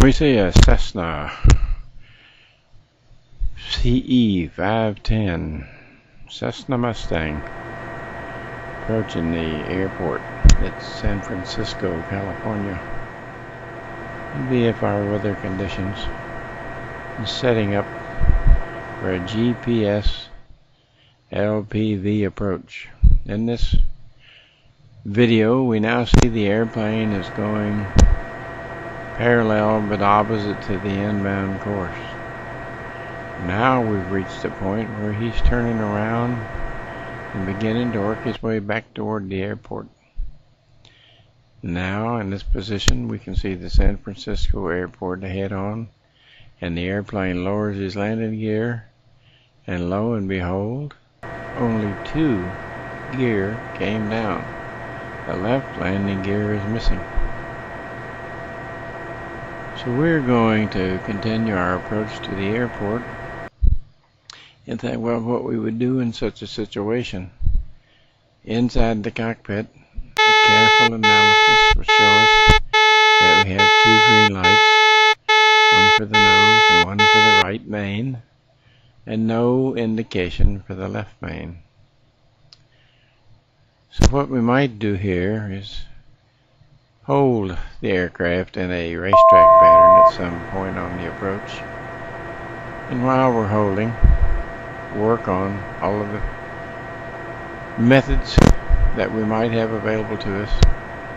We see a Cessna CE 510 Cessna Mustang approaching the airport. It's San Francisco, California. VFR weather conditions and setting up for a GPS LPV approach. In this video, we now see the airplane is going parallel but opposite to the inbound course. Now we've reached a point where he's turning around and beginning to work his way back toward the airport. Now in this position we can see the San Francisco airport ahead on, and the airplane lowers his landing gear, and lo and behold, only 2 gear came down. The left landing gear is missing. So we're going to continue our approach to the airport and think, well, what we would do in such a situation. Inside the cockpit, a careful analysis will show us that we have 2 green lights, one for the nose and one for the right main, and no indication for the left main. So what we might do here is hold the aircraft in a racetrack pattern at some point on the approach, and while we're holding, work on all of the methods that we might have available to us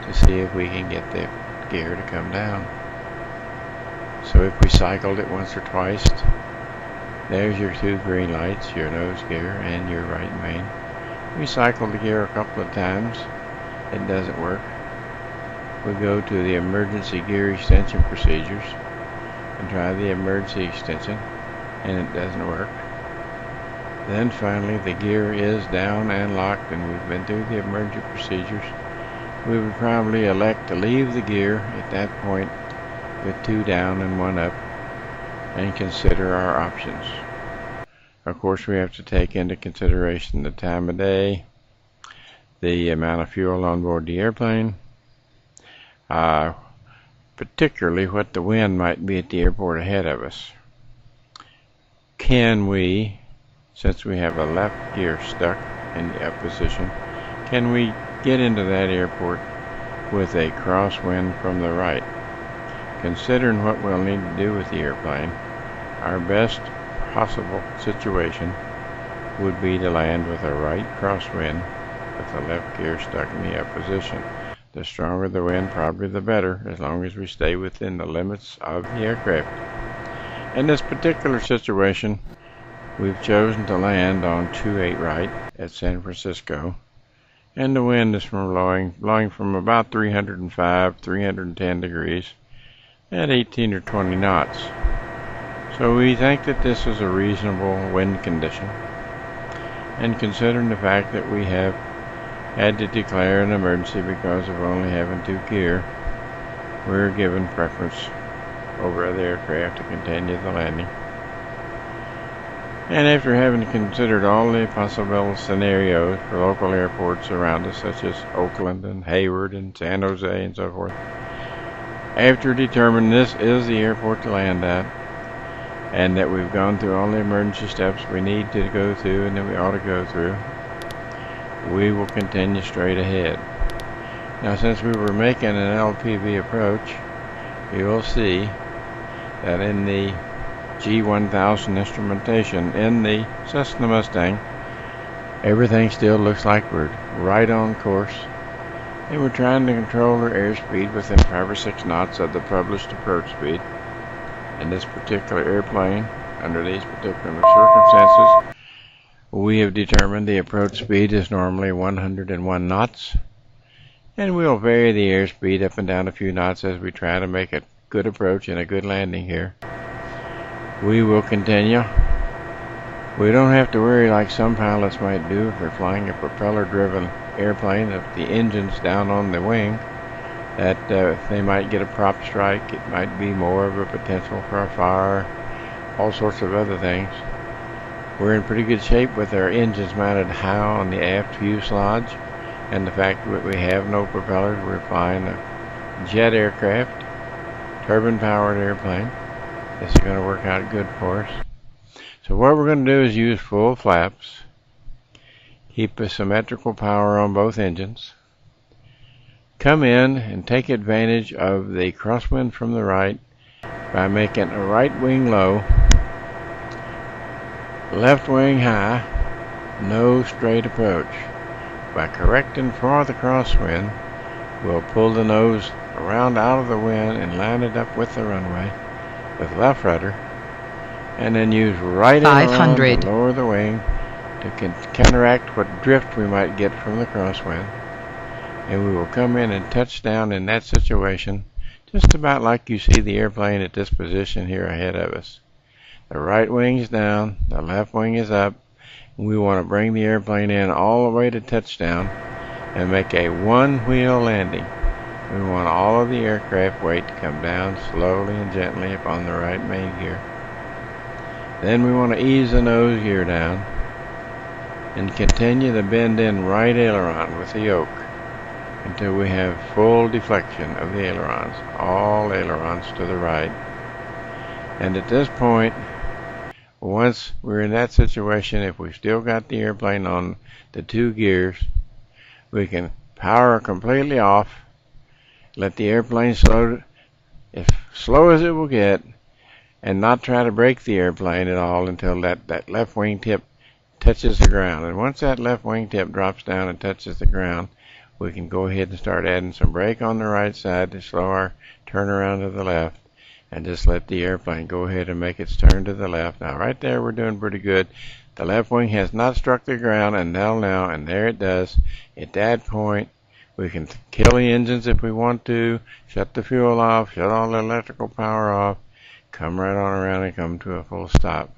to see if we can get the gear to come down. So if we cycled it once or twice, there's your 2 green lights, your nose gear and your right main. We cycle the gear a couple of times, it doesn't work. We go to the emergency gear extension procedures and try the emergency extension, and it doesn't work. Then finally the gear is down and locked, and we've been through the emergency procedures. We would probably elect to leave the gear at that point with 2 down and 1 up and consider our options. Of course, we have to take into consideration the time of day, the amount of fuel on board the airplane, particularly what the wind might be at the airport ahead of us. Can we, since we have a left gear stuck in the up position, can we get into that airport with a crosswind from the right? Considering what we'll need to do with the airplane, our best possible situation would be to land with a right crosswind with the left gear stuck in the up position. The stronger the wind, probably the better, as long as we stay within the limits of the aircraft. In this particular situation, we've chosen to land on 28 right at San Francisco, and the wind is blowing from about 305, 310 degrees at 18 or 20 knots. So we think that this is a reasonable wind condition, and considering the fact that we have had to declare an emergency because of only having 2 gear, we're given preference over other aircraft to continue the landing. And after having considered all the possible scenarios for local airports around us, such as Oakland and Hayward and San Jose and so forth, after determining this is the airport to land at, and that we've gone through all the emergency steps we need to go through and that we ought to go through, we will continue straight ahead. Now, since we were making an LPV approach, you will see that in the G1000 instrumentation in the Cessna Mustang, everything still looks like we're right on course, and we're trying to control our airspeed within 5 or 6 knots of the published approach speed. In this particular airplane, under these particular circumstances, we have determined the approach speed is normally 101 knots, and we'll vary the airspeed up and down a few knots as we try to make a good approach and a good landing here. We will continue. We don't have to worry like some pilots might do if they're flying a propeller-driven airplane, if the engine's down on the wing, that they might get a prop strike. It might be more of a potential for a fire, all sorts of other things. We're in pretty good shape with our engines mounted high on the aft fuselage, and the fact that we have no propellers. We're flying a jet aircraft turbine-powered airplane. This is going to work out good for us. So what we're going to do is use full flaps, keep a symmetrical power on both engines, come in and take advantage of the crosswind from the right by making a right wing low, left wing high, no straight approach. By correcting for the crosswind, we'll pull the nose around out of the wind and line it up with the runway with left rudder, and then use right aileron to lower the wing to counteract what drift we might get from the crosswind. And we will come in and touch down in that situation just about like you see the airplane at this position here ahead of us. The right wing is down, the left wing is up. We want to bring the airplane in all the way to touchdown and make a one-wheel landing. We want all of the aircraft weight to come down slowly and gently upon the right main gear. Then we want to ease the nose gear down and continue to bend in right aileron with the yoke until we have full deflection of the ailerons, all ailerons to the right. And at this point, once we're in that situation, if we've still got the airplane on the 2 gears, we can power completely off, let the airplane slow as it will get, and not try to brake the airplane at all until that left wing tip touches the ground. And once that left wing tip drops down and touches the ground, we can go ahead and start adding some brake on the right side to slow our turnaround to the left, and just let the airplane go ahead and make its turn to the left. Now right there we're doing pretty good. The left wing has not struck the ground until now, and there it does. At that point, we can kill the engines if we want to, shut the fuel off, shut all the electrical power off, come right on around and come to a full stop.